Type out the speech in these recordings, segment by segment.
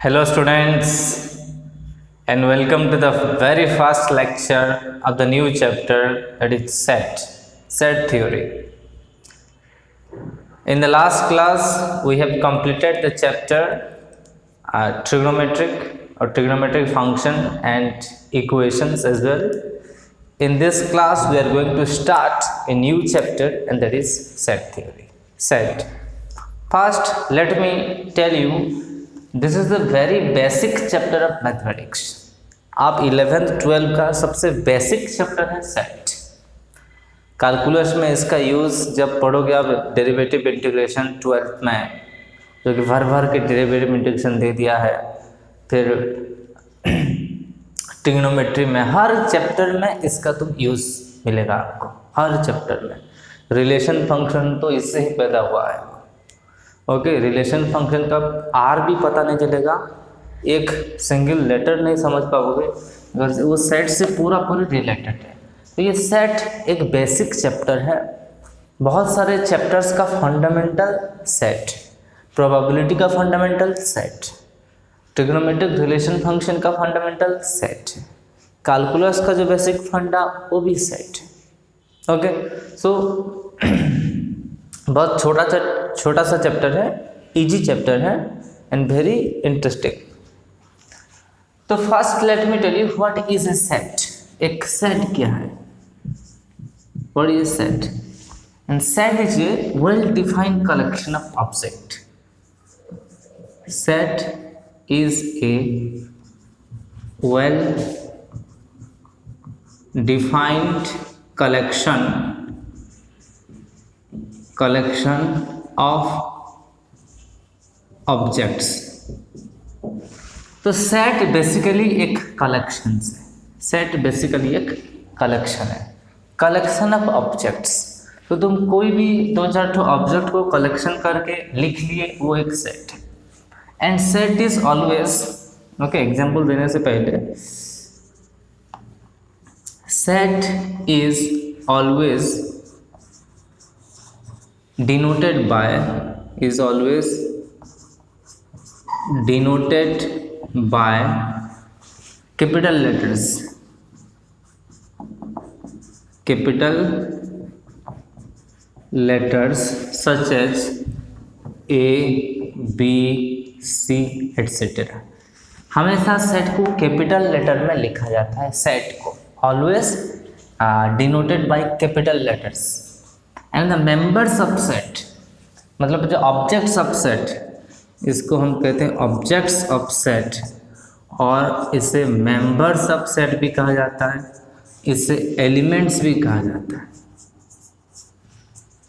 Hello students and welcome to the very first lecture of the new chapter, that is set theory. In the last class we have completed the chapter trigonometric function and equations as well. In this class we are going to start a new chapter, and that is set theory. First let me tell you, this is the very basic chapter of mathematics. आप 11th 12th का सबसे basic chapter है set. Calculus में इसका use जब पढ़ोगे आप derivative integration 12th में, जो कि भर के डेरिवेटिव इंटीग्रेशन दे दिया है. फिर ट्रिग्नोमेट्री में हर चैप्टर में इसका तो यूज़ मिलेगा आपको, हर चैप्टर में. रिलेशन फंक्शन तो इससे ही पैदा हुआ है. ओके, रिलेशन फंक्शन का आर भी पता नहीं चलेगा, एक सिंगल लेटर नहीं समझ पाओगे अगर वो सेट से पूरा रिलेटेड है. तो ये सेट एक बेसिक चैप्टर है. बहुत सारे चैप्टर्स का फंडामेंटल सेट, प्रोबेबिलिटी का fundamental set, trigonometric relation function का फंडामेंटल सेट, कैलकुलस का जो बेसिक फंडा वो भी सेट. ओके, सो बहुत छोटा सा चैप्टर है, इजी चैप्टर है एंड वेरी इंटरेस्टिंग. तो first let me tell you what is a set. एक सेट क्या है? What is set? And set is a well defined collection of object. Set is a well defined collection of objects. तो set basically एक collection है. Set basically एक collection है, collection of objects. तो तुम कोई भी 2-4 ऑब्जेक्ट को कलेक्शन करके लिख लिए, वो एक सेट है. And set is always, okay, example देने से पहले, set is always denoted by capital letters such as A, B, C etc. हमेशा सेट को कैपिटल लेटर में लिखा जाता है. सेट को always denoted by capital letters. And the member subset, मतलब जो ऑब्जेक्ट सबसेट, इसको हम कहते हैं ऑब्जेक्ट्स ऑफ सेट, और इसे मेंबर सबसेट भी कहा जाता है, इसे एलिमेंट्स भी कहा जाता है.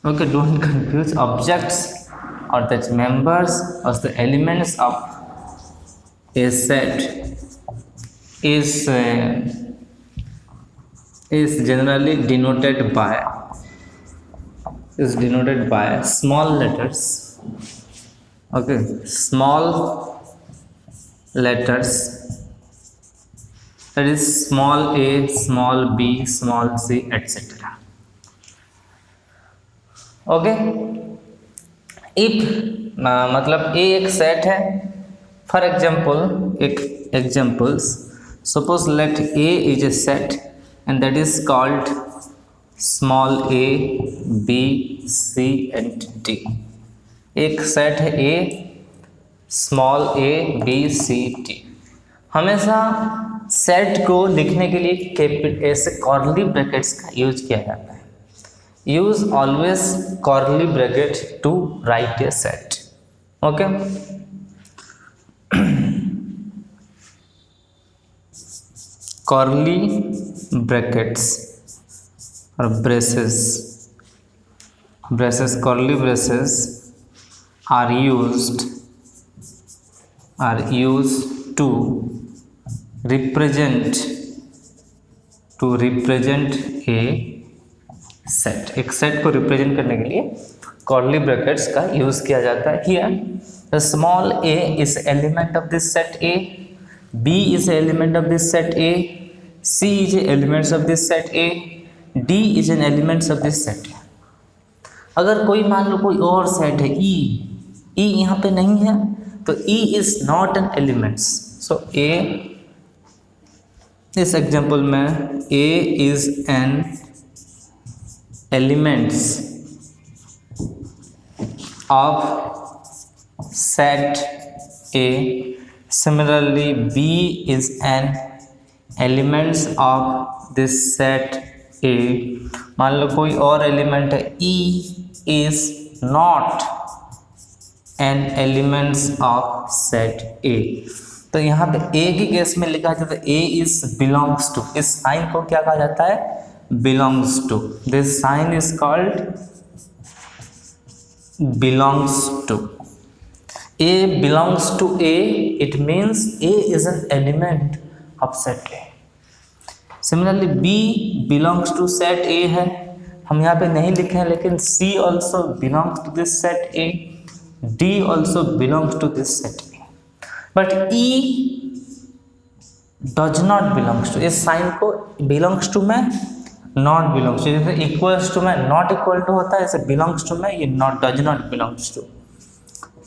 ओके, डोंट कंफ्यूज ऑब्जेक्ट्स और द मेंबर्स और the elements of A set is generally denoted by small letters. Okay, small letters, that is small a, small b, small c etc. Okay, if मतलब a एक set है. For examples, suppose let a is a set and that is called small a, b, c and d. एक set है a, small a, b, c, d. हमेशा set को लिखने के लिए ऐसे कॉर्ली ब्रैकेट्स का यूज किया जाता है. Use always curly bracket to write a set. Okay, curly brackets or braces, curly braces are used to represent a set. एक सेट को रिप्रेजेंट करने के लिए कर्ली ब्रैकेट्स का यूज किया जाता है. Here the small a is element of this set A, b is element of this set A, c is elements of this set A, D is an elements of this set. अगर कोई मान लो कोई और set है E यहाँ पे नहीं है, तो E is not an elements. So A, इस एग्जाम्पल में A is an elements of set A. Similarly, B is an elements of this set A. मान लो कोई और एलिमेंट है, E is not an elements of set A. तो यहाँ पे A की केस में लिखा जाता है A is belongs to. इस साइन को क्या कहा जाता है? belongs to. This sign is called belongs to. A belongs to A, it means A is an element of set A. Similarly, B belongs to set A है, हम यहाँ पे नहीं लिखे हैं, लेकिन C also belongs to this set A, D also belongs to this set A, but E does not belongs to. इस sign को belongs to में not belongs to, जैसे equals to में not equal to होता है, ऐसे belongs to में ये not does not belongs to.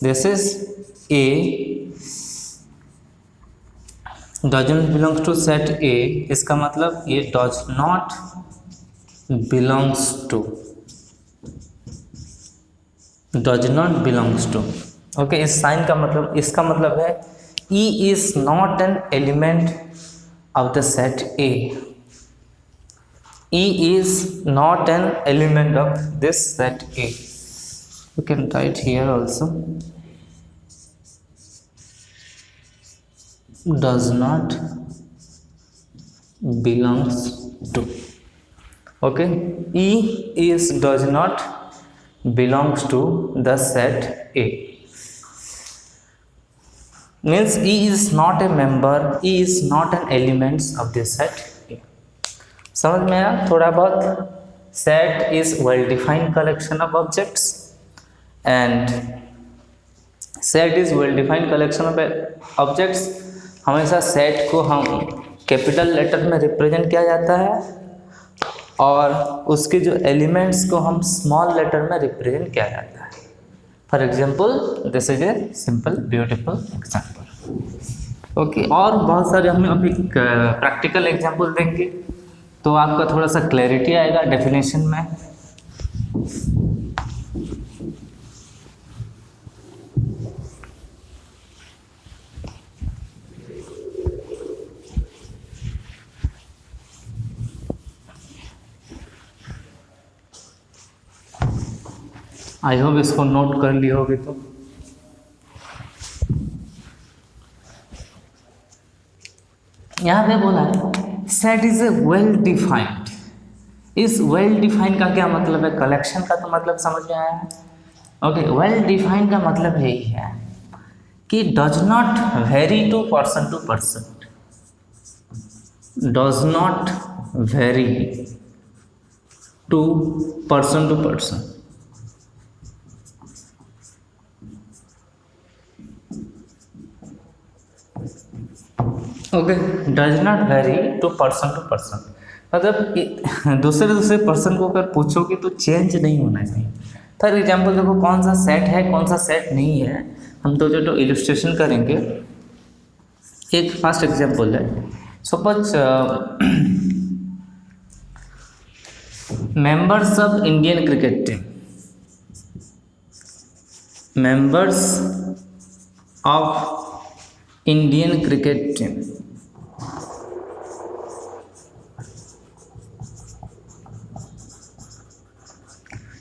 This is A doesn't belong to set A. इसका मतलब ये does not belongs to, does not belongs to. Okay, इस साइन का मतलब, इसका मतलब है E is not an element of the set A. E is not an element of this set A. You can write here also, does not belongs to. Okay, E is does not belongs to the set A. Means E is not a member, E is not an element of this set A. समझ में आया थोड़ा बहुत? Set is well defined collection of objects, and set is well defined collection of objects. हमेशा set को हम capital letter में represent किया जाता है और उसके जो एलिमेंट्स को हम स्मॉल लेटर में रिप्रेजेंट किया जाता है. For example, this is a simple beautiful example. Okay, और बहुत सारे हमें अभी प्रैक्टिकल एग्जाम्पल देंगे तो आपका थोड़ा सा क्लैरिटी आएगा डेफिनेशन में. आई होप इसको नोट कर लिए होगे. तो यहाँ पे बोला है set is a well defined. इस वेल डिफाइंड का क्या मतलब है? कलेक्शन का तो मतलब समझ में आया है. ओके, वेल डिफाइंड का मतलब यही है कि does not vary to person, does not vary to person. Okay, does not vary to person. मतलब दूसरे पर्सन को अगर पूछोगे तो चेंज नहीं होना चाहिए. फॉर एग्जाम्पल देखो, कौन सा सेट है कौन सा सेट नहीं है, हम तो जो इलस्ट्रेशन करेंगे. एक फर्स्ट एग्जाम्पल है, suppose members of Indian cricket team, members of Indian cricket team.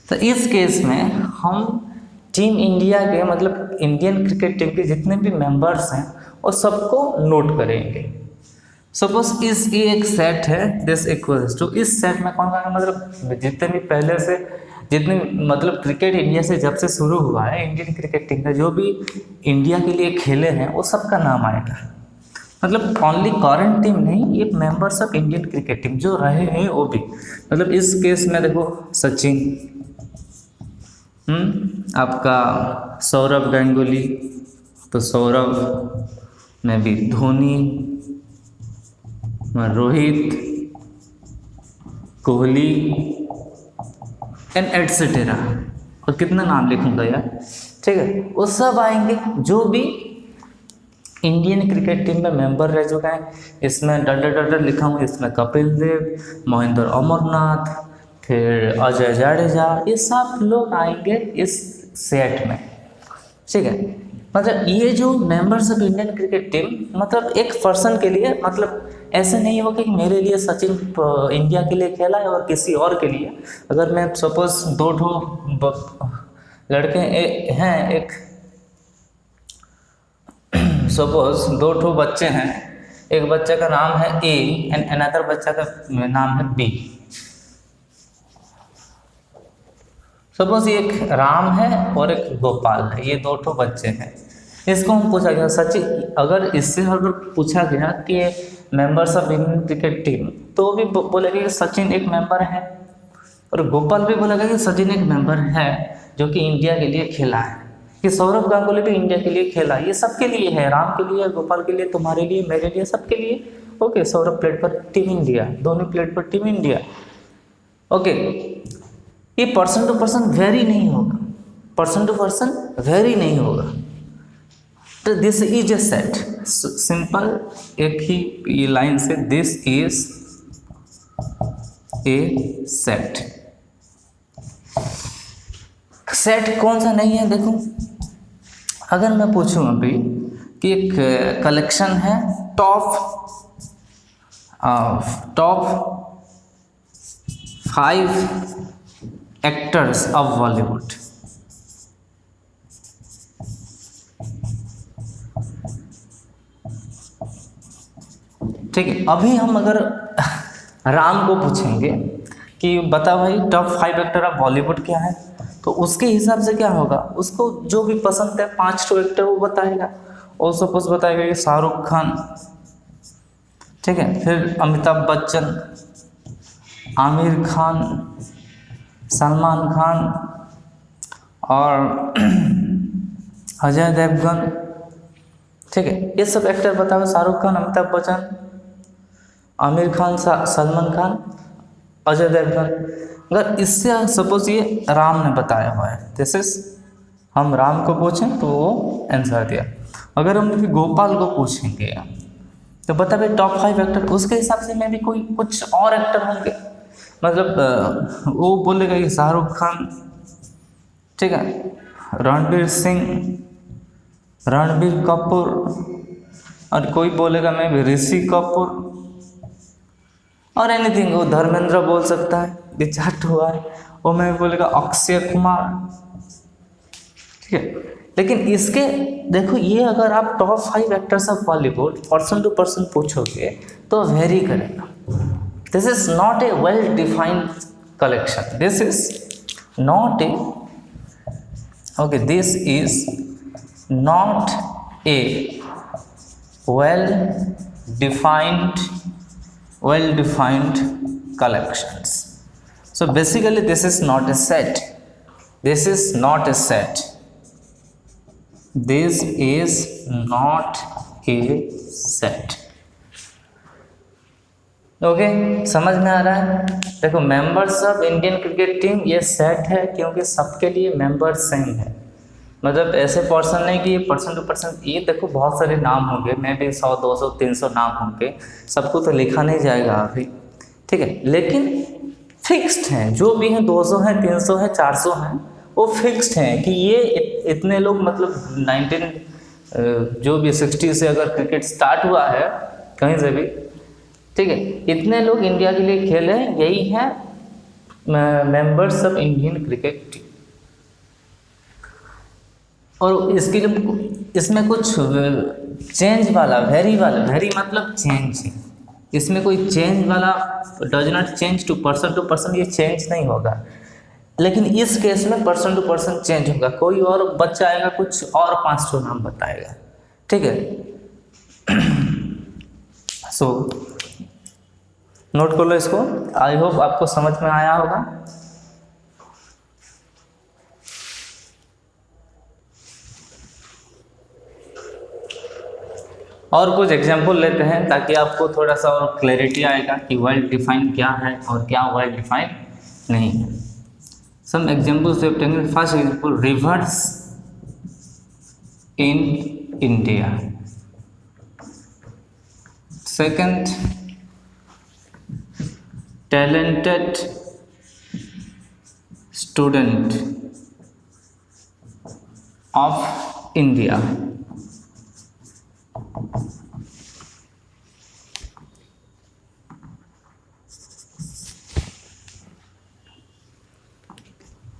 तो इस केस में हम टीम इंडिया के मतलब इंडियन क्रिकेट टीम के जितने भी मेंबर्स हैं वो सबको नोट करेंगे. सपोज इस ये एक सेट है, दिस इक्वल्स टू, इस सेट में कौन कौन मतलब जितने भी पहले से जितने मतलब क्रिकेट इंडिया से जब से शुरू हुआ है, इंडियन क्रिकेट टीम का जो भी इंडिया के लिए खेले हैं वो सबका नाम आएगा. मतलब ओनली करंट टीम नहीं, ये members of Indian cricket team जो रहे हैं वो भी. मतलब इस केस में देखो सचिन, आपका सौरभ गांगुली, तो सौरभ में भी धोनी, रोहित, कोहली एंड एटसेट्रा. और कितना नाम लिखूंगा यार, ठीक है. वो सब आएंगे जो भी इंडियन क्रिकेट टीम में मेंबर रह चुके हैं, इसमें डर लिखा हुआ है, इसमें कपिल देव, महेंद्र अमरनाथ, फिर अजय जाडेजा, ये सब लोग आएंगे इस सेट में, ठीक है। मतलब ये जो members of Indian cricket team मतलब एक पर्सन के लिए, मतलब ऐसे नहीं होगा कि मेरे लिए सचिन इंडिया के लिए खेला है और किसी और के लिए। अगर मैं सपोज दो लड़के हैं, एक सपोज दो बच्चे हैं, एक बच्चे का नाम है ए एंड अनदर बच्चा का नाम है बी। सपोज एक राम है और एक गोपाल है, ये दो बच्चे हैं। इसको हम पूछा गया सचिन, अगर इससे अगर पूछा गया कि members of Indian cricket team, तो भी बोलेगा कि सचिन एक मेंबर है, और गोपाल भी बोलेगा कि सचिन एक मेंबर है जो कि इंडिया के लिए खेला है, कि सौरव गांगुली भी इंडिया के लिए खेला, ये सबके लिए है, राम के लिए, गोपाल के लिए, तुम्हारे लिए, मेरे लिए, सबके लिए। ओके, सौरभ प्लेट पर टीम इंडिया, धोनी प्लेट पर टीम इंडिया। ओके, ये पर्सन टू पर्सन वेरी नहीं होगा, पर्सन टू पर्सन वेरी नहीं होगा। तो this is a set, simple एक ही ये लाइन से, this is a set. Set कौन सा नहीं है? देखो, अगर मैं पूछूं अभी कि एक कलेक्शन है टॉप 5 एक्टर्स ऑफ बॉलीवुड, ठीक है। अभी हम अगर राम को पूछेंगे कि बता भाई टॉप 5 एक्टर ऑफ बॉलीवुड क्या है, तो उसके हिसाब से क्या होगा, उसको जो भी पसंद है 5 एक्टर वो बताएगा। और सपोज बताएगा कि शाहरुख खान, ठीक है, फिर अमिताभ बच्चन, आमिर खान, सलमान खान और अजय देवगन, ठीक है, ये सब एक्टर बताओ, शाहरुख खान, अमिताभ बच्चन, आमिर खान, सलमान खान, अजय देवगन। अगर इससे सपोज ये राम ने बताया हुआ है, जैसे हम राम को पूछें तो वो आंसर दिया। अगर हम गोपाल को पूछेंगे तो बता भाई टॉप 5 एक्टर, उसके हिसाब से मैं भी कोई कुछ और एक्टर होंगे, मतलब वो बोलेगा कि शाहरुख खान, ठीक है, रणबीर सिंह, रणबीर कपूर, और कोई बोलेगा मैं भी ऋषि कपूर, और एनीथिंग, वो धर्मेंद्र बोल सकता है, विचार हुआ है, वो मैं बोलेगा अक्षय कुमार, ठीक है। लेकिन इसके देखो, ये अगर आप top 5 actors of Bollywood person to person पूछोगे तो वेरी करेगा। This is not a well defined collection, this is not a, okay, this is not a well defined collections. So basically this is not a set, this is not a set, this is not a set। Okay, समझ में आ रहा है? देखो, members of Indian cricket team ये set है क्योंकि सबके लिए मेंबर सेम है, मतलब ऐसे पर्सन नहीं कि ये पर्सन टू पर्सन, ये देखो बहुत सारे नाम होंगे, मैं भी 100 200 300 नाम होंगे, सबको तो लिखा नहीं जाएगा अभी, ठीक है, लेकिन फिक्स्ड हैं, जो भी हैं 200 हैं, 300 हैं, 400 हैं, वो फिक्स्ड हैं कि ये इतने लोग, मतलब 19 जो भी 60 से अगर क्रिकेट स्टार्ट हुआ है कहीं से भी, ठीक है, इतने लोग इंडिया के लिए खेले, यही है members of Indian cricket team. और इसकी जो इसमें कुछ चेंज वाला, वेरी मतलब चेंज है, इसमें कोई चेंज वाला does not change to person, ये चेंज नहीं होगा। लेकिन इस केस में पर्सन टू पर्सन चेंज होगा, कोई और बच्चा आएगा, कुछ और 500 नाम बताएगा, ठीक है। सो नोट कर लो इसको, आई होप आपको समझ में आया होगा। और कुछ एग्जाम्पल लेते हैं ताकि आपको थोड़ा सा और क्लैरिटी आएगा कि वेल डिफाइंड क्या है और क्या वेल डिफाइंड नहीं है। Some examples we have taken. First example, rivers in India. Second, talented student of India.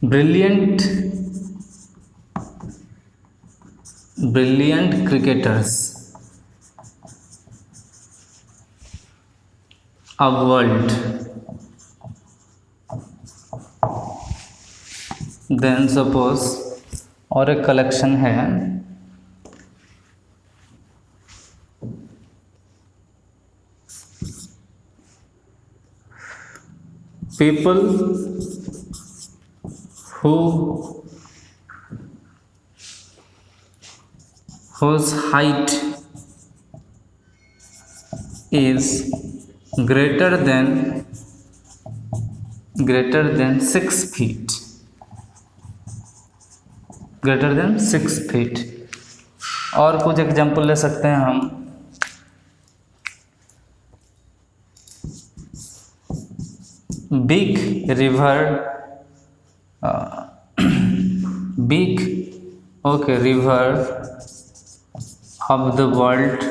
Brilliant cricketers of world. Then suppose और एक कलेक्शन है, people whose height is greater than 6 feet, greater than 6 feet। और कुछ example ले सकते हैं हम, big river of the world.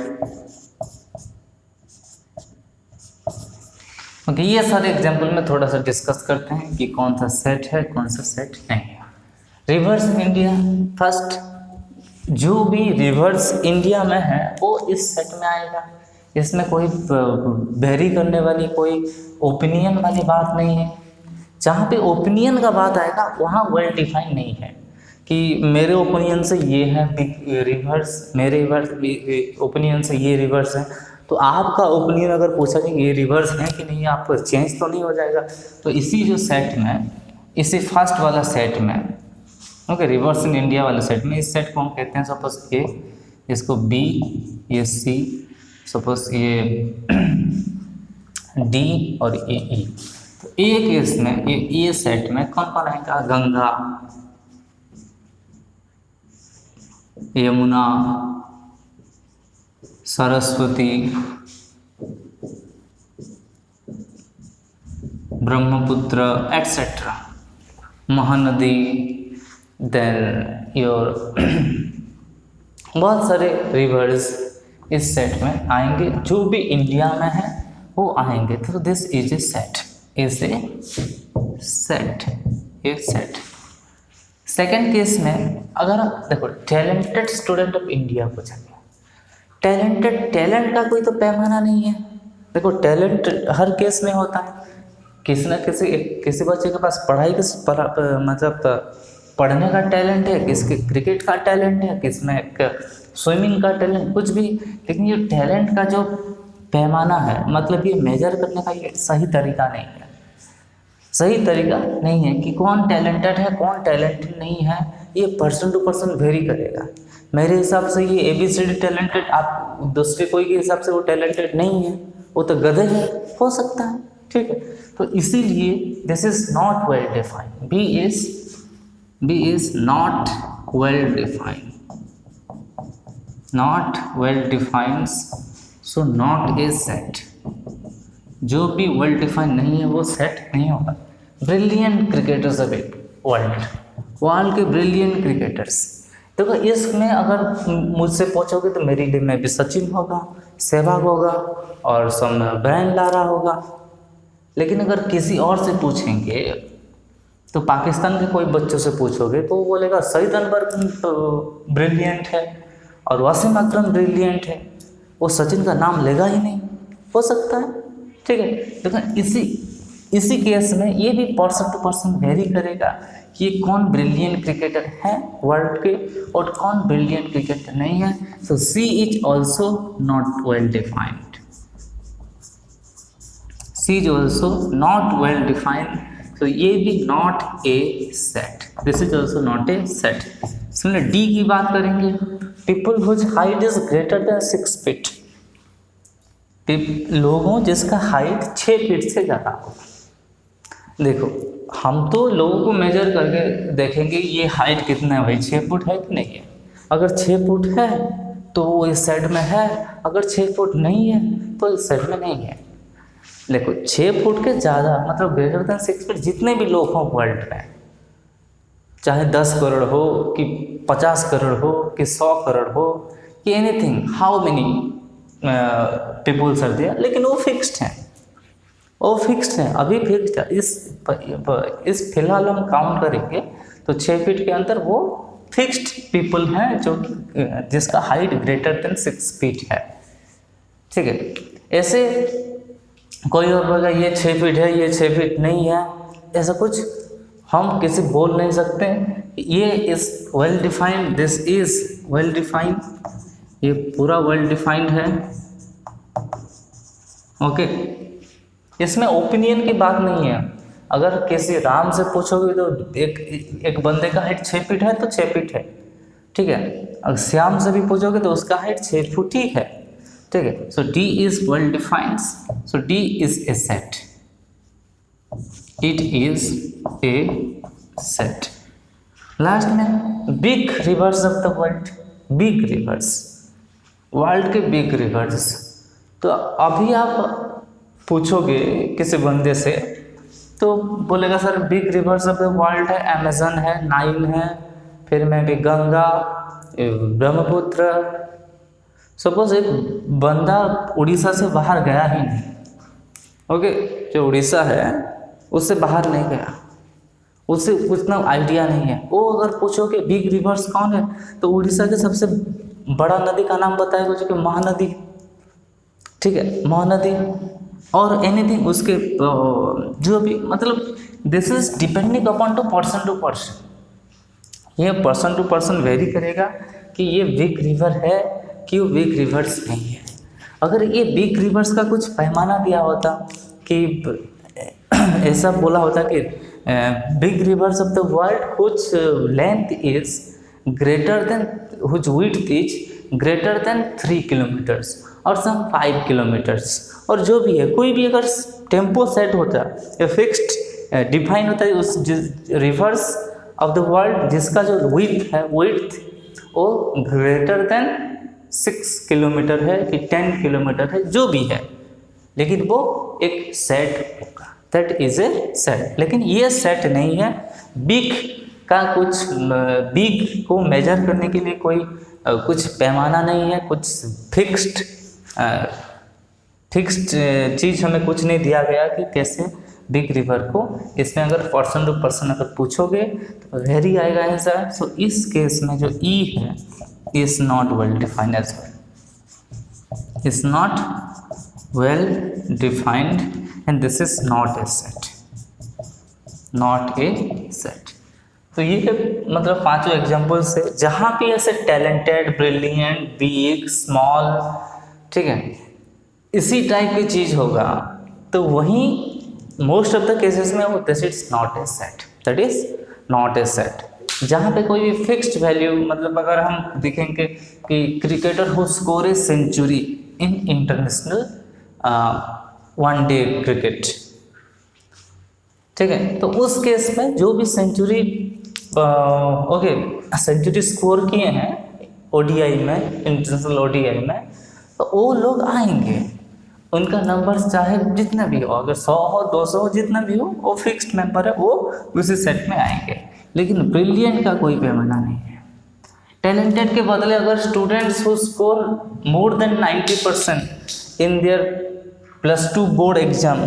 Okay, ये सारे एग्जाम्पल में थोड़ा सा डिस्कस करते हैं कि कौन सा सेट है, कौन सा सेट नहीं है। रिवर्स इन इंडिया, फर्स्ट जो भी रिवर्स इंडिया में है वो इस सेट में आएगा। इसमें कोई वेरी करने वाली, कोई ओपिनियन वाली बात नहीं है। जहाँ पे ओपिनियन का बात आएगा वहाँ वेल डिफाइन नहीं है कि मेरे ओपिनियन से ये है रिवर्स, मेरे ओपिनियन से ये रिवर्स है। तो आपका ओपिनियन अगर पूछा कि ये रिवर्स है कि नहीं, आपको चेंज तो नहीं हो जाएगा। तो इसी जो सेट में, इसी फर्स्ट वाला सेट में, ओके, रिवर्स इन इंडिया वाले सेट में, इस सेट को हम कहते हैं सपोज ए, इसको बी, ये सी, सपोज ये डी और ये ई। तो ए केस में ये सेट में कौन कौन आएगा? Ganga, Yamuna, Saraswati, Brahmaputra etcetera, Mahanadi, then your बहुत सारे रिवर्स इस सेट में आएंगे। जो भी इंडिया में है वो आएंगे। तो this is a set, is a set, A set. Second case में अगर आप देखो, टैलेंटेड स्टूडेंट ऑफ इंडिया को चाहिए। टैलेंट का कोई तो पैमाना नहीं है। देखो, टैलेंट हर केस में होता है। किसी न किसी बच्चे के पास पढ़ाई के मतलब पढ़ने का टैलेंट है, किसके क्रिकेट का टैलेंट है, किसमें स्विमिंग का टैलेंट, कुछ भी। लेकिन ये टैलेंट का जो पैमाना है, मतलब ये मेजर करने का ये सही तरीका नहीं है। सही तरीका नहीं है कि कौन टैलेंटेड है, कौन टैलेंटेड नहीं है। ये पर्सन टू पर्सन वेरी करेगा। मेरे हिसाब से ये ABCD टैलेंटेड, आप दूसरे कोई के हिसाब से वो टैलेंटेड नहीं है, वो तो गधे है, हो सकता है, ठीक है। तो इसीलिए this is not well defined. B is not well defined, not well defined, so not a set. जो भी वेल डिफाइंड नहीं है वो सेट नहीं होगा। ब्रिलियंट क्रिकेटर्स ऑफ वर्ल्ड के ब्रिलियंट क्रिकेटर्स। देखो, इसमें अगर मुझसे पूछोगे तो मेरे लिए में भी सचिन होगा, सहवाग होगा और ब्रायन लारा होगा। लेकिन अगर किसी और से पूछेंगे तो पाकिस्तान के कोई बच्चों से पूछोगे तो वो बोलेगा सईद अनवर ब्रिलियंट है और वसीम अकरम ब्रिलियंट है, वो सचिन का नाम लेगा ही नहीं। हो सकता है, ठीक है। लेकिन इसी केस में ये भी पर्सन टू पर्सन वेरी करेगा कि कौन ब्रिलियंट क्रिकेटर है वर्ल्ड के और कौन ब्रिलियंट क्रिकेटर नहीं है। So C is also not well defined, C is also not well defined. तो ये भी not a set, this is also not a set. सुनिए, डी की बात करेंगे। People whose height is greater than 6 feet. लोगों जिसका हाइट 6 फीट से ज़्यादा होगा। देखो, हम तो लोगों को मेजर करके देखेंगे ये हाइट कितना है भाई, 6 फुट है कि नहीं है। अगर 6 फुट है तो वो इस साइड में है, अगर 6 फुट नहीं है तो इस सेट में नहीं है। देखो 6 फुट के ज़्यादा मतलब ग्रेटर देन 6 फीट जितने भी लोग हों वर्ल्ड में, चाहे 10 करोड़ हो कि 50 करोड़ हो कि 100 करोड़ हो कि anything, how many peoples are there, लेकिन वो फिक्स्ड हैं, वो फिक्स्ड हैं, अभी फिक्स्ड है। इस फिलहाल हम काउंट करेंगे तो 6 फीट के अंदर वो फिक्स्ड पीपल हैं जो जिसका हाइट ग्रेटर देन 6 फीट है, ठीक है। ऐसे कोई और बोलेगा ये 6 फीट है, ये 6 फीट नहीं है, ऐसा कुछ हम किसी बोल नहीं सकते। ये is well defined, this is well defined, ये पूरा वेल डिफाइंड है, ओके। इसमें ओपिनियन की बात नहीं है। अगर किसी राम से पूछोगे तो एक बंदे का हाइट 6 फीट है तो 6 फीट है, ठीक है। अगर श्याम से भी पूछोगे तो उसका हाइट 6 फुट ही है, ठीक है। So D is well defined, so D is a set, it is a set. Last में big rivers of the world, big rivers, world के बिग रिवर्स। तो अभी आप पूछोगे किसी बंदे से तो बोलेगा sir big rivers of the world है, अमेजन है, नाइल है, फिर में भी गंगा, ब्रह्मपुत्र। सपोज एक बंदा उड़ीसा से बाहर गया ही नहीं, ओके, जो उड़ीसा है उससे बाहर नहीं गया, उससे उतना आइडिया नहीं है। वो अगर पूछोगे बिग रिवर्स कौन है तो उड़ीसा के सबसे बड़ा नदी का नाम बताएगा जो कि महानदी, ठीक है, महानदी। और एनीथिंग उसके जो भी मतलब this is depending upon two person, ये पर्सन टू पर्सन वेरी करेगा कि ये बिग रिवर है कि वो बिग रिवर्स नहीं है। अगर ये बिग रिवर्स का कुछ पैमाना दिया होता कि ऐसा बोला होता कि big rivers of the world which length is greater then which width is greater then 3 kilometres और सम 5 किलोमीटर्स, और जो भी है कोई भी अगर टेम्पो सेट होता है फिक्स्ड डिफाइन होता है उस रिवर्स ऑफ द वर्ल्ड जिसका जो विड्थ है वो ग्रेटर देन 6 किलोमीटर है कि 10 किलोमीटर है, जो भी है, लेकिन वो एक सेट होगा, दैट इज ए सेट। लेकिन ये सेट नहीं है, बिग का कुछ बिग को मेजर करने के लिए कोई कुछ पैमाना नहीं है, कुछ फिक्स्ड चीज़ हमें कुछ नहीं दिया गया कि कैसे बिग रिवर को, इसमें अगर पर्सन टू पर्सन अगर पूछोगे तो वेरी आएगा आंसर। सो इस केस में जो ई है is not well defined as well, is not well defined and this is not a set, not a set. तो ये मतलब 5 एग्जाम्पल से जहाँ पे ऐसे टैलेंटेड, ब्रिलियंट, बिग, स्मॉल, ठीक है, इसी टाइप की चीज़ होगा तो वहीं मोस्ट ऑफ द केसेस में वो this is not a set, that is not a set. जहाँ पे कोई भी फिक्स्ड वैल्यू, मतलब अगर हम देखेंगे कि cricketer who score a century in international one day cricket, ठीक है, तो उस केस में जो भी सेंचुरी सेंचुरी स्कोर किए हैं ओडीआई में, इंटरनेशनल ओडीआई में, तो वो लोग आएंगे, उनका नंबर चाहे जितना भी हो, अगर 100 हो 200 हो जितना भी हो, वो फिक्स्ड मेंबर है, वो उसी सेट में आएंगे। लेकिन ब्रिलियंट का कोई पैमाना नहीं है। टैलेंटेड के बदले अगर students who score more than 90% in their +2 board exam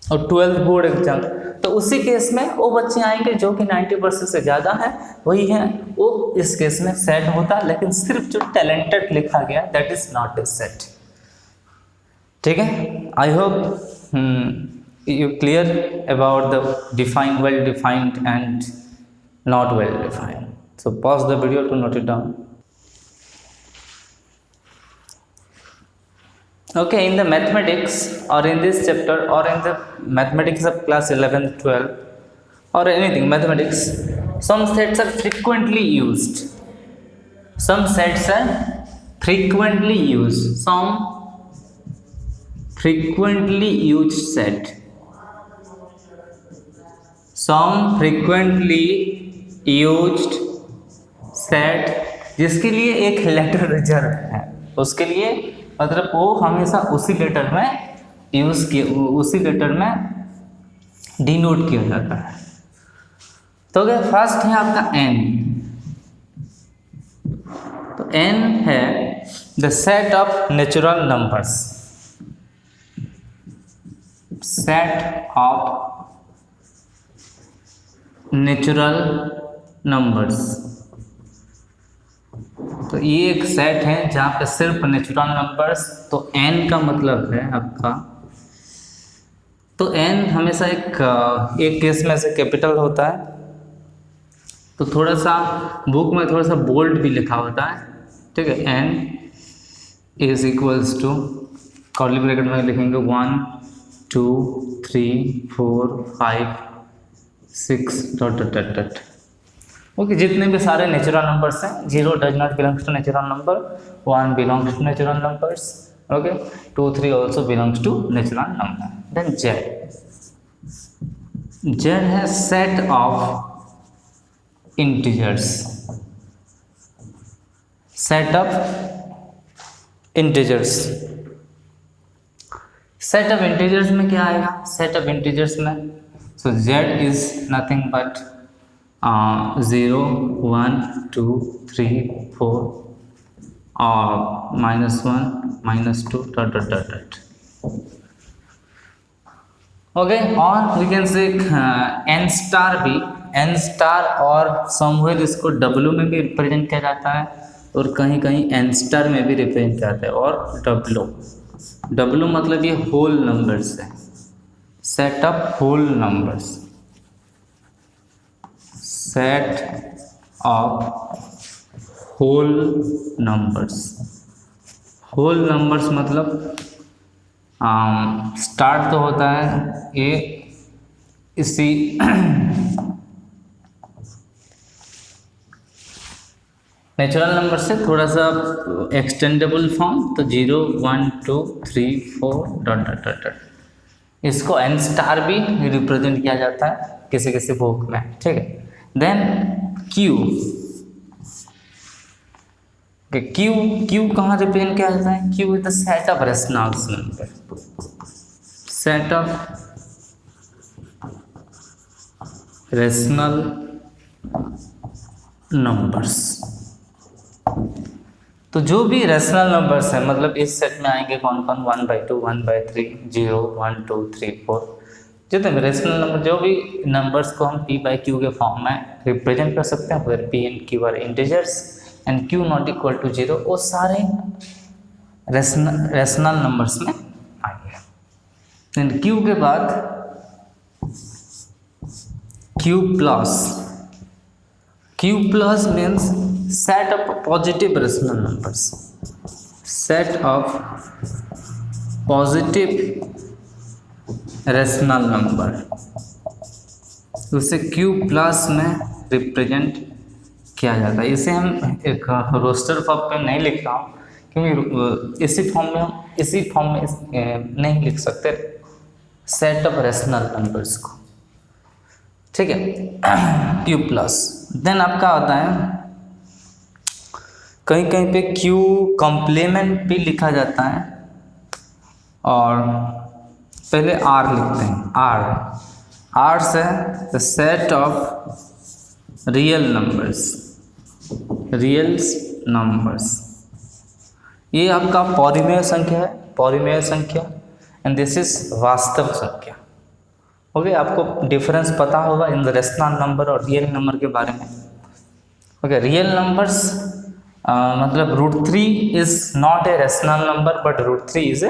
और 12th बोर्ड एग्जाम, तो उसी केस में वो बच्चे आएंगे जो कि 90% से ज़्यादा है, वही है, वो इस केस में सेट होता है। लेकिन सिर्फ जो टैलेंटेड लिखा गया that is not a set, ठीक है। I hope you clear about the defined, well defined and not well defined. So pause the video to note it down. Okay, in the mathematics or in this chapter or in the mathematics of class 11th 12 or anything mathematics, some sets are frequently used, some sets are frequently used, some frequently used set, some frequently used set जिसके लिए एक letter reserve है, उसके लिए मतलब वो हमेशा उसी लेटर में यूज किया, उसी लेटर में डिनोट किया जाता है। तो अगर फर्स्ट है आपका n, तो n है the set of natural numbers, set of natural numbers. तो ये एक सेट है जहाँ पे सिर्फ नेचुरल नंबर्स, तो n का मतलब है आपका, तो n हमेशा एक केस में से कैपिटल होता है, तो थोड़ा सा बुक में थोड़ा सा बोल्ड भी लिखा होता है, ठीक है। n is equals to curly bracket में लिखेंगे 1 2 3 4 5 6 dot dot dot dot. Okay, जितने भी सारे नेचुरल नंबर्स हैं, 0 does not belongs to natural number, 1 belongs to natural numbers, okay, 2 3 also belongs to natural number. Then z है set of integers, set of integers. Set of integers में क्या आएगा? Set of integers में so z is nothing but 0 1 2 3 4 -1 -2 dot dot dot dot। Okay, और we can say n star भी, n star और somewhere इसको w में भी रिप्रेजेंट किया जाता है और कहीं कहीं n स्टार में भी रिप्रेजेंट किया जाता है। और w मतलब ये होल नंबर्स है, set of whole numbers, set of whole numbers. Whole numbers मतलब स्टार्ट तो होता है ये इसी नेचुरल नंबर से थोड़ा सा एक्सटेंडेबल फॉर्म, तो 0 1 2 3 4 डॉट डॉट डॉट डॉट। इसको n स्टार भी रिप्रेजेंट किया जाता है किसी किसी बुक में, ठीक है। देन q, q कहाँ रिप्रेजेंट किया जाता है? q is the set of rational number, set of rational numbers. तो जो भी रेशनल नंबर्स है, मतलब इस सेट में आएंगे कौन कौन? 1/2 1/3 0 1 2 3 4, जितने भी रेशनल नंबर, जो भी नंबर्स को हम p/q के फॉर्म में रिप्रेजेंट कर सकते हैं, फिर p and q are integers and q not equal to 0, वो सारे रेशनल नंबर्स में आएंगे। देन q के बाद q plus means set of positive rational numbers, set of positive rational number, उसे q प्लस में रिप्रेजेंट किया जाता है। इसे हम एक रोस्टर फॉर्म पे नहीं लिख रहा हूँ क्योंकि इसी फॉर्म में नहीं लिख सकते सेट ऑफ रेशनल नंबर्स को, ठीक है, q प्लस। देन आपका आता है कहीं कहीं पे q कॉम्प्लीमेंट भी लिखा जाता है, और पहले r लिखते हैं, r से the set of real numbers, ये आपका पॉलीमेय संख्या है, पॉलीमेय संख्या, एंड दिस इज वास्तव संख्या। ओके, आपको डिफरेंस पता होगा इन द रेशनल नंबर और रियल नंबर के बारे में। ओके, रियल नंबर्स मतलब √3 is not a rational number but √3 is a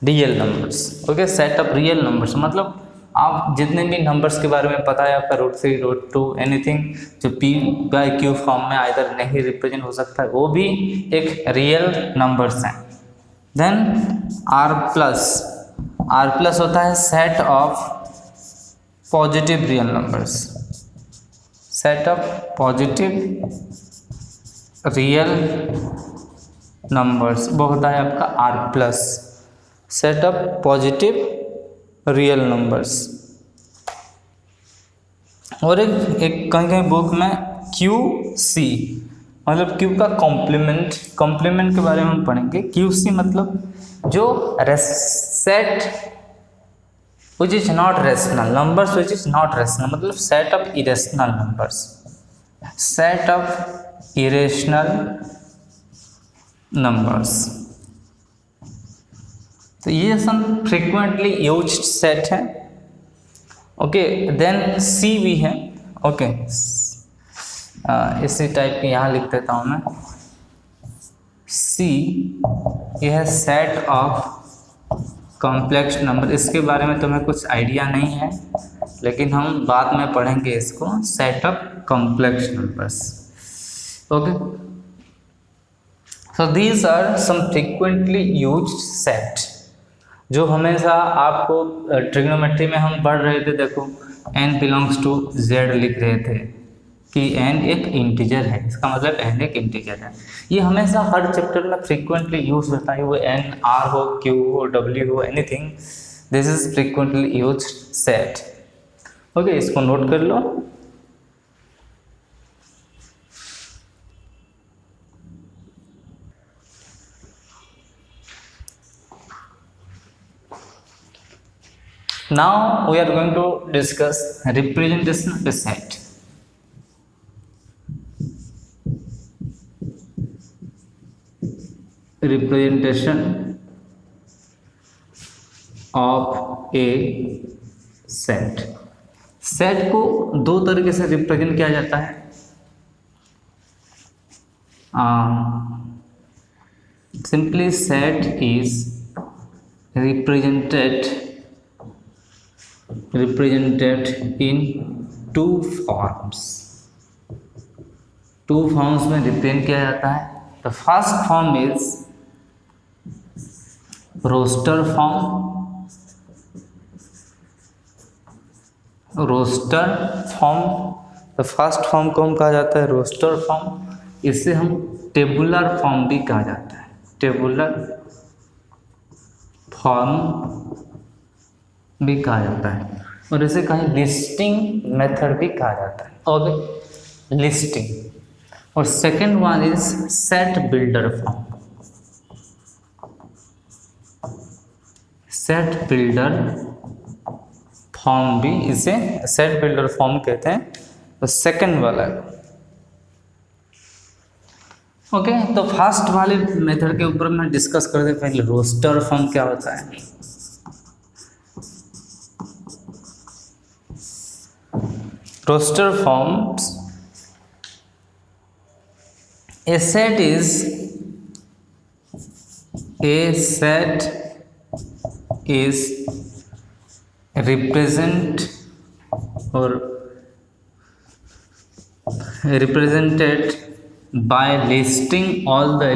real numbers. Okay, set of real numbers मतलब आप जितने भी नंबर्स के बारे में पता है आपका √3 √2 एनीथिंग जो p/q फॉर्म में आइदर नहीं रिप्रेजेंट हो सकता है, वो भी एक रियल नंबर्स हैं। देन r प्लस होता है set of positive real numbers, set of positive real numbers, वो होता है आपका r plus, set of positive real numbers. और एक कहीं कहीं बुक में QC मतलब क्यू का कॉम्प्लीमेंट, कॉम्प्लीमेंट के बारे में हम पढ़ेंगे। क्यू सी मतलब जो set which is not rational, numbers which is not rational, मतलब set of irrational numbers, set of irrational numbers. तो ये सम फ्रीक्वेंटली यूज्ड सेट है। ओके, देन सी भी है। ओके, इसी टाइप के यहाँ लिख देता हूँ मैं। सी यह है सेट ऑफ कॉम्प्लेक्स नंबर। इसके बारे में तुम्हें कुछ आइडिया नहीं है, लेकिन हम बाद में पढ़ेंगे इसको, set of complex numbers. Okay, so these are some frequently used set जो हमेशा आपको ट्रिग्नोमेट्री में हम पढ़ रहे थे। देखो n बिलोंग्स टू z लिख रहे थे कि n एक इंटीजर है, इसका मतलब n एक इंटीजर है। ये हमेशा हर चैप्टर में फ्रीक्वेंटली यूज होता है, वो n r हो, q हो, w हो, anything, this is frequently used set. Okay, इसको नोट कर लो। Now we are going to discuss representation of a set. Representation of a set. Set को दो तरीके से रिप्रेजेंट किया जाता है। Simply set is represented in two forms में रिप्रेजेंट किया जाता है। The first form is roster form. The first form को हम कहा जाता है रोस्टर फॉर्म। इसे हम टेबुलर फॉर्म भी कहा जाता है, टेबुलर फॉर्म भी कहा जाता है, और इसे कहीं लिस्टिंग मेथड भी कहा जाता है। Okay, listing. और second one is set builder form. Set builder form भी, इसे सेट बिल्डर फॉर्म कहते हैं, तो सेकंड वाला है। ओके, तो फर्स्ट वाले मेथड के ऊपर मैं डिस्कस कर दे। पहले रोस्टर फॉर्म क्या होता है। Roster forms a set is represented by listing all the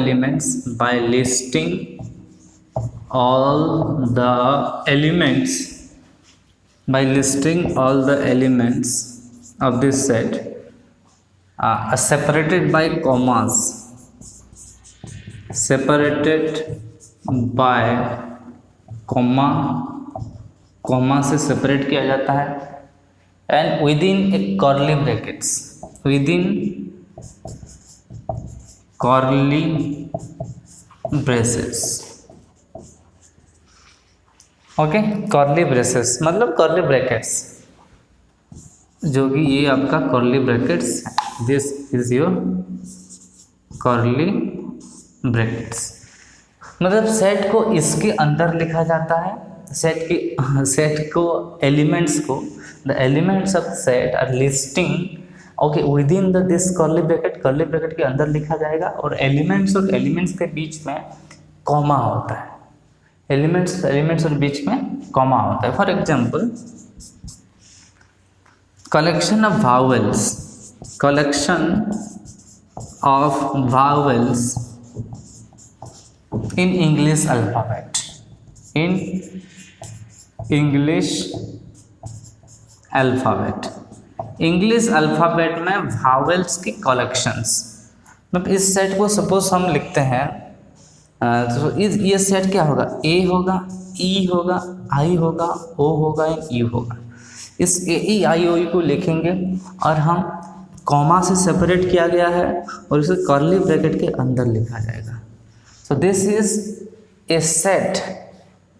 elements, of this set, separated by commas, comma से सेपरेट किया जाता है, and within a curly braces। Okay, curly braces मतलब कर्ली ब्रैकेट्स, जो कि ये आपका curly brackets, this is your curly brackets. मतलब सेट को इसके अंदर लिखा जाता है। सेट को एलिमेंट्स को, the elements of set are listing, okay, within this curly bracket के अंदर लिखा जाएगा, और एलिमेंट्स और एलिमेंट्स के बीच में कॉमा होता है। एलिमेंट्स और बीच में कॉमा होता है। For example, collection of vowels in English alphabet। English alphabet में वावेल्स की कलेक्शंस। मतलब इस सेट को सपोज हम लिखते हैं, तो ये सेट क्या होगा, ए होगा, ई होगा, आई होगा, ओ होगा, यू होगा। इस ए ई आई ओ को लिखेंगे और हम कॉमा से सेपरेट किया गया है और इसे कर्ली ब्रैकेट के अंदर लिखा जाएगा। So this is a set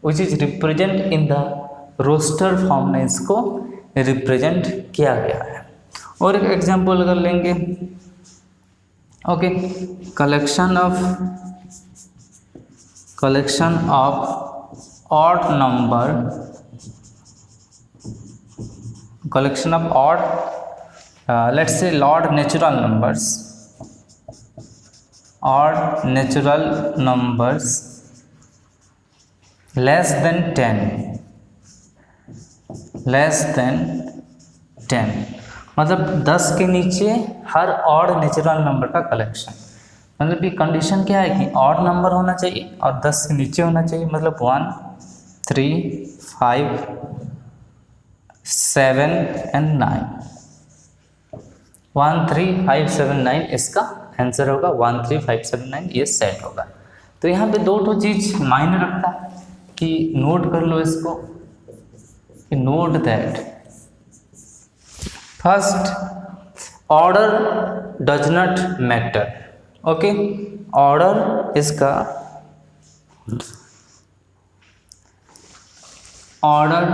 which is represent in the roster form में इसको रिप्रेजेंट किया गया है। और एक एग्जांपल अगर लेंगे, okay, collection of odd number, collection of odd let's say odd natural numbers less than 10 मतलब 10 के नीचे हर ऑड नेचुरल नंबर का कलेक्शन। मतलब ये कंडीशन क्या है कि ऑड नंबर होना चाहिए और 10 से नीचे होना चाहिए, मतलब 1 3 5 7 and 9, 1 3 5 7 9 इसका आंसर होगा। 1 3 5 7 9 ये सेट होगा। तो यहाँ पे दो चीज मायने रखता है कि नोट कर लो इसको, कि note that first order does not matter. Okay, order इसका order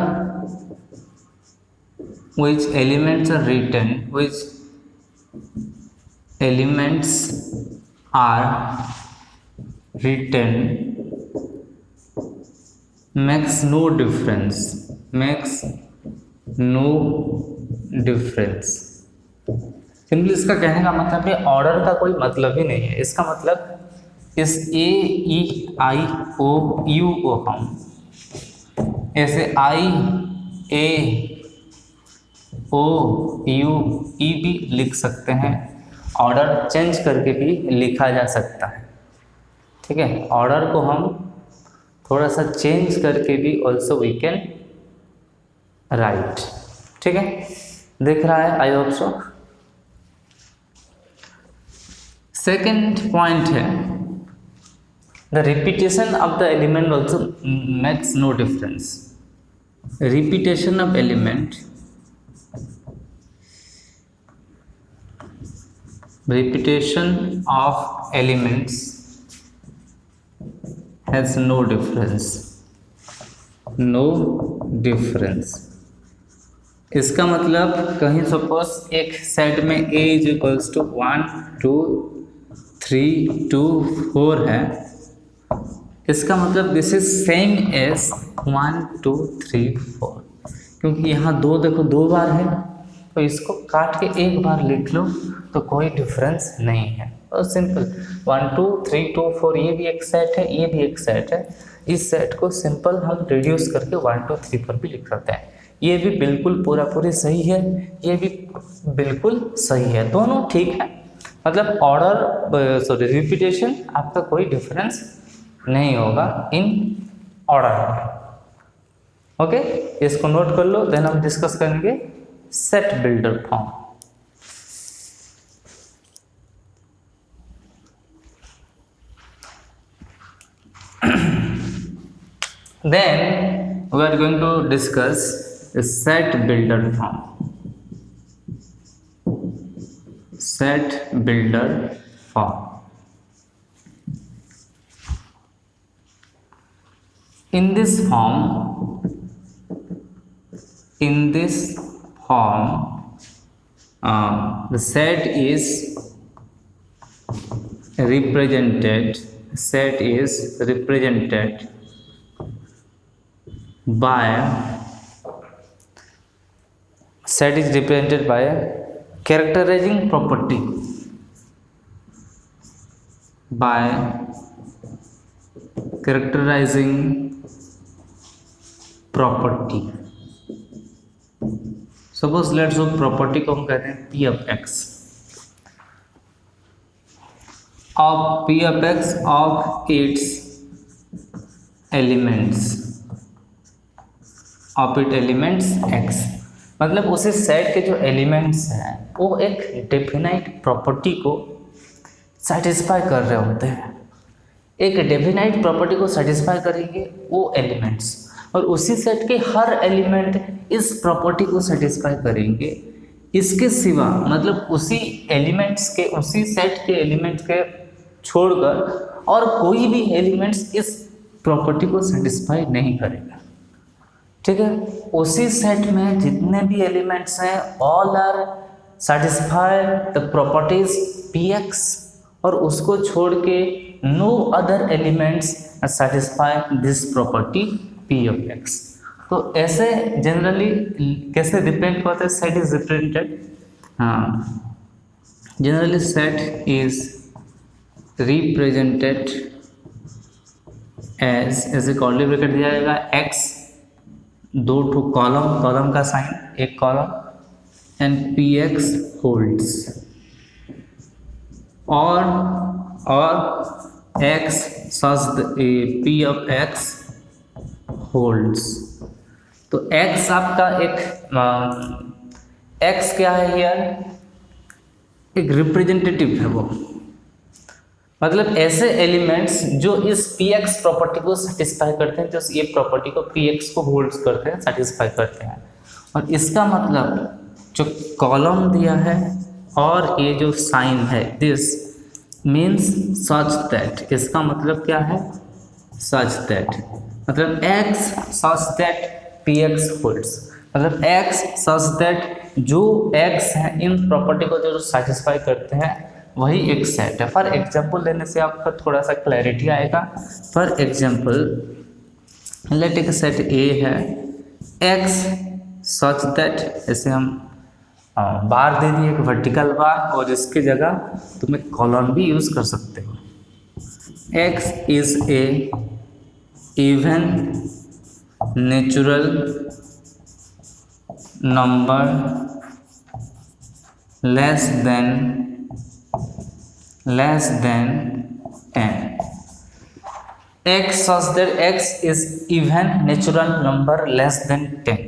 which elements are written makes no difference simply इसका कहने का मतलब है ऑर्डर का कोई मतलब ही नहीं है। इसका मतलब इस ए ई आई ओ यू को हम ऐसे आई ए ओ यू ई भी लिख सकते हैं, ऑर्डर चेंज करके भी लिखा जा सकता है। ठीक है, ऑर्डर को हम थोड़ा सा चेंज करके भी ऑल्सो वी कैन राइट। ठीक है, दिख रहा है, I hope so. Second point है the repetition of the element also makes no difference. Repetition of element has no difference। इसका मतलब कहीं सपोज एक सेट में a इज इक्वल्स टू 1 2 3 2 4 है, इसका मतलब दिस इज सेम एज 1 2 3 4, क्योंकि यहाँ दो देखो 2 बार है तो इसको काट के एक बार लिख लो तो कोई डिफरेंस नहीं है। और सिंपल 1 2 3 2 4 ये भी एक सेट है, ये भी एक सेट है। इस सेट को सिंपल हम रिड्यूस करके 1 2 3 4 भी लिख सकते हैं। ये भी बिल्कुल पूरी सही है, ये भी बिल्कुल सही है, दोनों ठीक है। मतलब ऑर्डर रिपीटेशन आपका कोई डिफरेंस नहीं होगा इन ऑर्डर। ओके, इसको नोट कर लो। देन हम डिस्कस करेंगे set builder form. Then we are going to discuss a set builder form. Set builder form. In this form, the set is represented by characterizing property, suppose let's so property को हम कहते हैं P of X of its elements X। मतलब उसी set के जो elements हैं वो एक डेफिनाइट प्रॉपर्टी को सेटिस्फाई कर रहे होते हैं। एक डेफिनाइट प्रॉपर्टी को सेटिस्फाई करेंगे वो एलिमेंट्स, और उसी सेट के हर एलिमेंट इस प्रॉपर्टी को सेटिस्फाई करेंगे। इसके सिवा मतलब उसी एलिमेंट्स के, उसी सेट के एलिमेंट्स के छोड़कर और कोई भी एलिमेंट्स इस प्रॉपर्टी को सेटिस्फाई नहीं करेगा। ठीक है, उसी सेट में जितने भी एलिमेंट्स हैं all are satisfy the properties px, और उसको छोड़ के no other elements satisfy this property p of x। तो ऐसे जनरली कैसे रिप्रेजेंट होता है? सेट इज रिप्रेजेंटेड, हाँ, generally set is represented as, ऐसे कर्ली ब्रैकेट दिया जाएगा x, दो ठो कॉलम, कॉलम का साइन एक कॉलम, एंड px होल्ड्स, और x such p of x holds. तो x आपका एक x क्या है यार? एक रिप्रेजेंटेटिव है वो, मतलब ऐसे एलिमेंट्स जो इस px प्रॉपर्टी को सेटिस्फाई करते हैं, जो ये प्रॉपर्टी को px को होल्ड्स करते हैं, सेटिस्फाई करते हैं। और इसका मतलब जो कॉलम दिया है और ये जो साइन है, दिस मीन्स सच दैट, इसका मतलब क्या है? सच दैट, मतलब x such that px holds, मतलब x सच दैट जो x है इन प्रॉपर्टी को जो सेटिस्फाई करते हैं वही एक सेट है। फॉर एग्जाम्पल लेने से आपका थोड़ा सा क्लैरिटी आएगा। फॉर एग्जाम्पल लेट एक सेट A है x सच दैट, ऐसे हम बार दे दिए एक वर्टिकल बार, और इसकी जगह तुम एक कॉलम भी यूज कर सकते हो। x is a even natural number less than 10। x such that x is even natural number less than 10,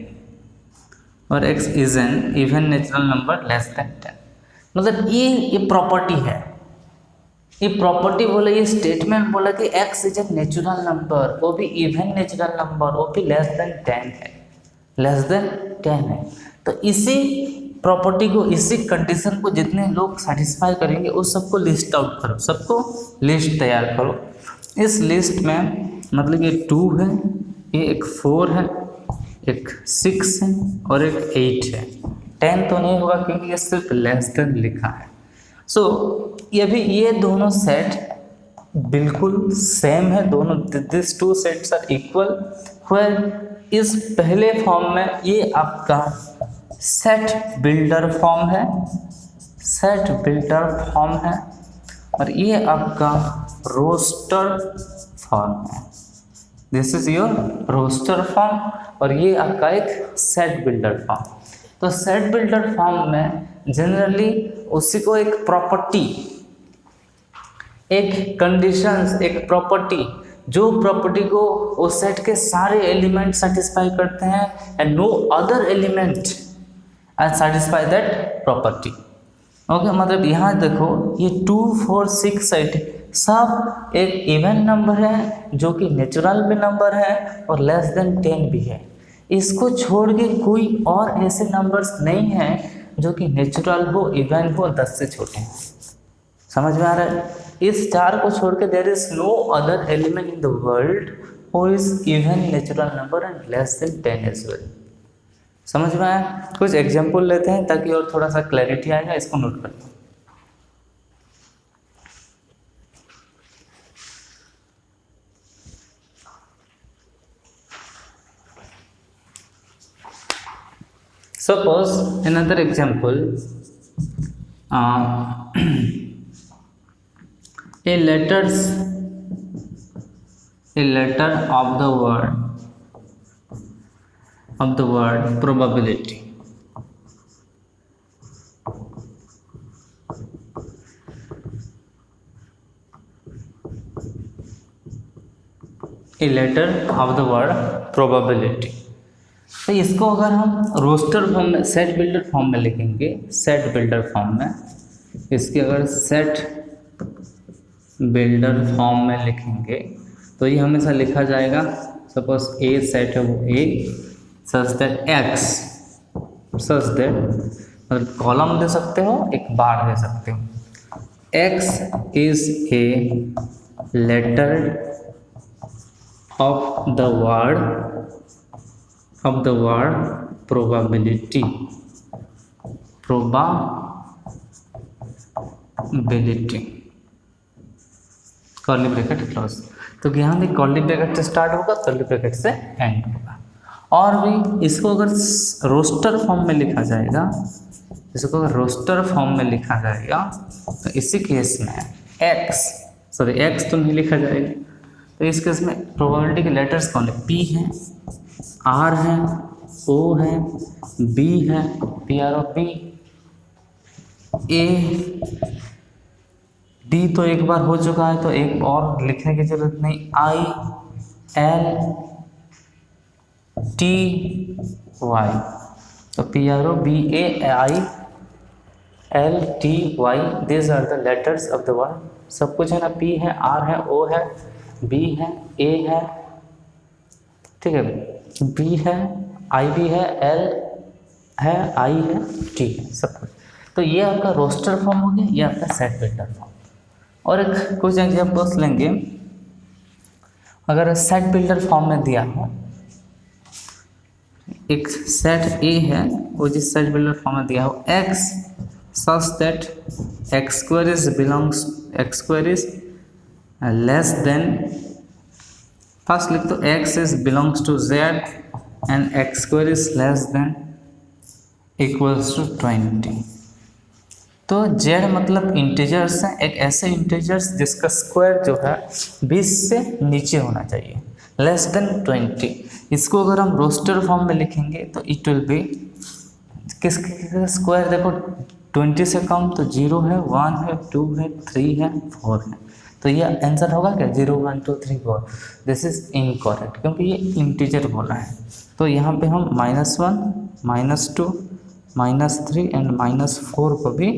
और x is an even natural number less than 10। मतलब ये प्रॉपर्टी है, ये प्रॉपर्टी बोला, ये स्टेटमेंट बोला कि x is a natural number, वो भी इवन नेचुरल नंबर, वो भी लेस देन 10 है, लेस देन 10 है। तो इसी प्रॉपर्टी को, इसी कंडीशन को जितने लोग सेटिस्फाई करेंगे उस सबको लिस्ट आउट करो, सबको लिस्ट तैयार करो। इस लिस्ट में मतलब ये 2 है, ये एक 4 है, एक 6 है और एक 8 है। 10 तो नहीं होगा क्योंकि ये सिर्फ लेस देन लिखा है। सो ये दोनों सेट बिल्कुल सेम है, दोनों this 2 sets are equal. Well इस पहले फॉर्म में ये आपका सेट बिल्डर फॉर्म है, सेट बिल्डर फॉर्म है, और ये आपका रोस्टर फॉर्म है। This is your roster form, और ये आपका एक सेट बिल्डर फॉर्म। तो सेट बिल्डर फॉर्म में जनरली उसी को एक प्रॉपर्टी, एक कंडीशंस, एक प्रॉपर्टी, जो प्रॉपर्टी को उस सेट के सारे एलिमेंट सेटिस्फाई करते हैं and no other element and satisfy that property. Okay, मतलब यहाँ देखो ये 2, 4, 6 सेट सब एक इवन नंबर है जो कि नेचुरल भी नंबर है और लेस देन 10 भी है। इसको छोड़ के कोई और ऐसे नंबर्स नहीं हैं जो कि नेचुरल हो, इवन हो, 10 से छोटे हैं। समझ में आ रहा है? इस 4 को छोड़ के there is no other element in the world who is even natural number and less than 10 as well. समझ में आया? कुछ एग्जाम्पल लेते हैं ताकि और थोड़ा सा क्लैरिटी आएगा, इसको नोट कर लो। Suppose another example, a letter of the word probability. A letter of the word probability. तो इसको अगर हम रोस्टर फॉर्म में, सेट बिल्डर फॉर्म में लिखेंगे, सेट बिल्डर फॉर्म में, इसके अगर सेट बिल्डर फॉर्म में लिखेंगे तो ये हमेशा लिखा जाएगा, सपोज ए सेट है वो a such that X, such that मतलब कॉलम दे सकते हो, एक बार दे सकते हो। X is a letter of the word probability curly bracket close. तो यहाँ भी कर्ली ब्रैकेट से स्टार्ट होगा, कर्ली ब्रैकेट से एंड होगा। और भी इसको अगर रोस्टर फॉर्म में लिखा जाएगा, इसको अगर रोस्टर फॉर्म में लिखा जाएगा तो इसी केस में एक्स तो नहीं लिखा जाएगा। तो इस केस में प्रोबेबिलिटी के लेटर्स कौन है? पी है, आर है, ओ है, बी है, पी आर ओ पी, ए, डी तो एक बार हो चुका है तो एक और लिखने की जरूरत नहीं, आई, एल, टी, वाई। तो P R O B A I L T Y, this are the letters of the word. सब कुछ है ना, पी है, आर है, ओ है, बी है, ए है, ठीक है, बी है, आई भी है, एल है, आई है, टी है, सब कुछ। तो ये आपका रोस्टर फॉर्म हो गया, ये आपका सेट बिल्डर फॉर्म। और एक कुछ एग्जाम्पल्स लेंगे। अगर सेट बिल्डर फॉर्म में दिया हो, एक सेट ए है, वो जिस सेट बिल्डर फॉर्म में दिया हो, x such that x square is less than, first लिख दो x is belongs to z and x square is less than equals to 20। तो z मतलब इंटीजर्स है, एक ऐसे इंटीजर्स जिसका स्क्वायर जो है 20 से नीचे होना चाहिए, लेस देन 20। इसको अगर हम रोस्टर फॉर्म में लिखेंगे तो इट विल बी, किसके स्क्वायर देखो 20 से कम तो 0 है, 1 है, 2 है, 3 है, 4 है। तो ये आंसर होगा क्या? 0 1 2 3 4। दिस इज इनकरेक्ट क्योंकि ये इंटीजर बोला है। तो यहाँ पे हम -1 -2 -3 एंड -4 को भी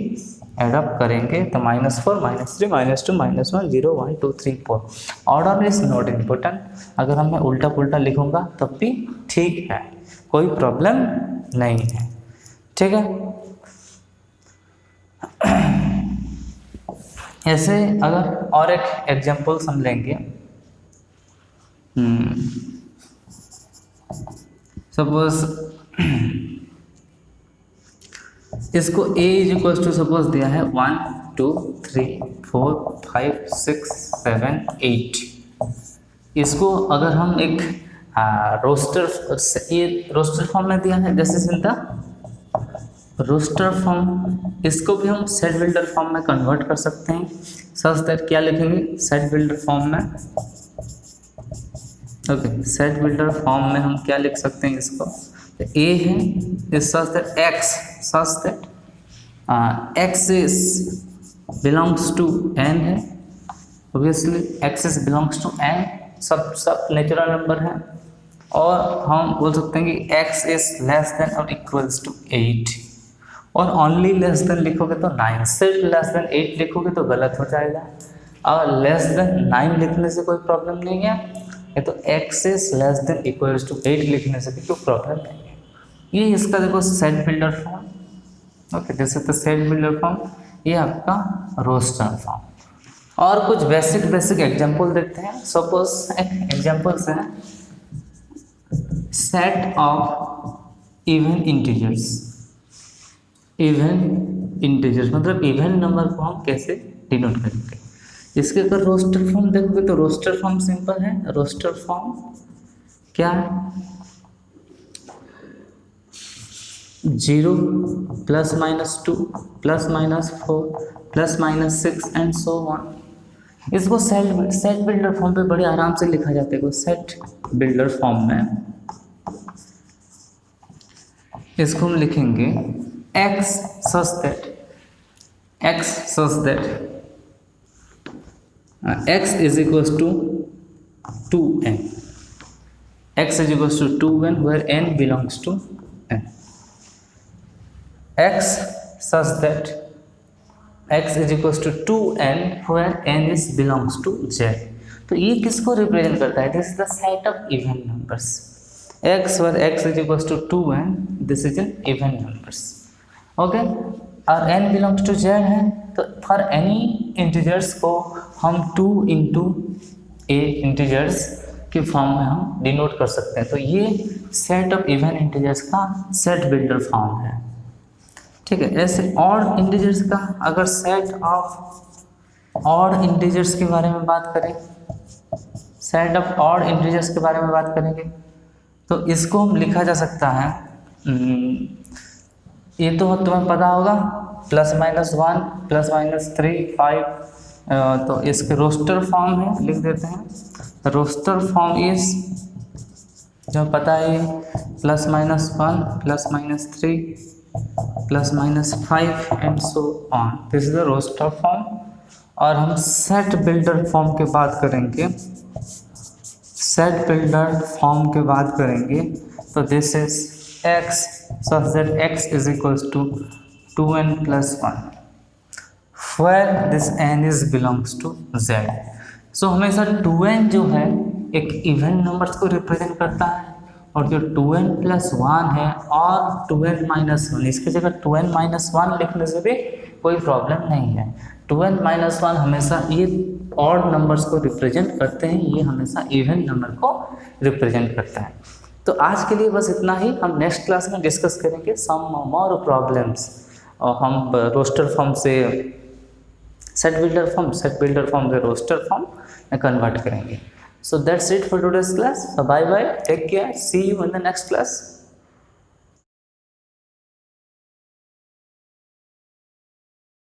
एडअप करेंगे। तो -4 -3 -2 -1 0 1 2 3 4। ऑर्डर इज नॉट इम्पोर्टेंट, अगर मैं उल्टा पुल्टा लिखूंगा तब भी ठीक है, कोई प्रॉब्लम नहीं है, ठीक है। ऐसे अगर और एक एग्जाम्पल हम लेंगे, सपोज इसको a is equal to suppose दिया है 1 2 3 4 5 6 7 8। इसको अगर हम एक रोस्टर फॉर्म में दिया है, जैसे चिंता रोस्टर फॉर्म, इसको भी हम सेट बिल्डर फॉर्म में कन्वर्ट कर सकते हैं। सच दैट क्या लिखेंगे सेट बिल्डर फॉर्म में? ओके, सेट बिल्डर फॉर्म में हम क्या लिख सकते हैं? इसको ए है, is such that X is belongs to N है, obviously X is belongs to N, सब नेचुरल नंबर है। और हम बोल सकते हैं कि एक्स इज लेस देन और इक्वल्स टू 8, और ओनली लेस देन लिखोगे तो 9, सिर्फ लेस देन 8 लिखोगे तो गलत हो जाएगा। और लेस देन 9 लिखने से कोई प्रॉब्लम नहीं है, ये तो x is less than equals to 8 लिखने से भी कोई प्रॉब्लम नहीं है। ये इसका देखो सेट बिल्डर फॉर्म, ओके, जैसे तो सेट बिल्डर फॉर्म, ये आपका रोस्टर फॉर्म। और कुछ बेसिक एग्जांपल देखते हैं। सपोज एक एग्जांपल्स है, सेट ऑफ इवन इंटीजर्स मतलब इवन नंबर को हम कैसे डिनोट करेंगे। इसके अगर रोस्टर फॉर्म देखोगे तो रोस्टर फॉर्म सिंपल है। रोस्टर फॉर्म क्या है? 0 +-2 +-4 +-6 एंड सो ऑन। इसको सेट बिल्डर फॉर्म पे बड़े आराम से लिखा जाता है। सेट बिल्डर फॉर्म में इसको हम लिखेंगे x such that x is equals to 2n, x is equals to 2n where n belongs to n, x such that x is equals to 2n where n is belongs to z। तो ये किसको represent करता है? This is the set of even numbers. x where x is equals to 2n, this is an even numbers। Okay, और n belongs to z है, तो for any integers को हम 2 इंटू ए इंटीजर्स की फॉर्म में हम डिनोट कर सकते हैं। तो ये सेट ऑफ इवन इंटीजर्स का सेट बिल्डर फॉर्म है, ठीक है। ऐसे ऑड इंटीजर्स का, अगर सेट ऑफ ऑड इंटीजर्स के बारे में बात करें, सेट ऑफ ऑड इंटीजर्स के बारे में बात करेंगे, तो इसको लिखा जा सकता है, ये तो तुम्हें पता होगा, +-1 +-3 5, तो इसके रोस्टर फॉर्म है, लिख देते हैं। रोस्टर फॉर्म इज, जो पता है, +-1 +-3 +-5 and so on, this is the roster form. और हम सेट बिल्डर फॉर्म की बात करेंगे, सेट बिल्डर फॉर्म की बात करेंगे, तो this is x such that x is equals to 2n plus 1 where this n is belongs to z। सो हमेशा 2n जो है एक इवन नंबर्स को रिप्रेजेंट करता है, और जो 2n plus 1 है और 2n minus 1, इसकी जगह 2n minus 1 लिखने से भी कोई प्रॉब्लम नहीं है। 2n minus 1 हमेशा ये ऑड नंबर्स को रिप्रेजेंट करते हैं, ये हमेशा इवन नंबर को रिप्रेजेंट करता है। तो आज के लिए बस इतना ही, हम नेक्स्ट क्लास में डिस्कस करेंगे सम मोर प्रॉब्लम्स, और हम रोस्टर फॉर्म से set builder form, set builder form से रोस्टर फॉर्म में कन्वर्ट करेंगे। So that's it for today's class. Bye bye, take care, see you in the next class.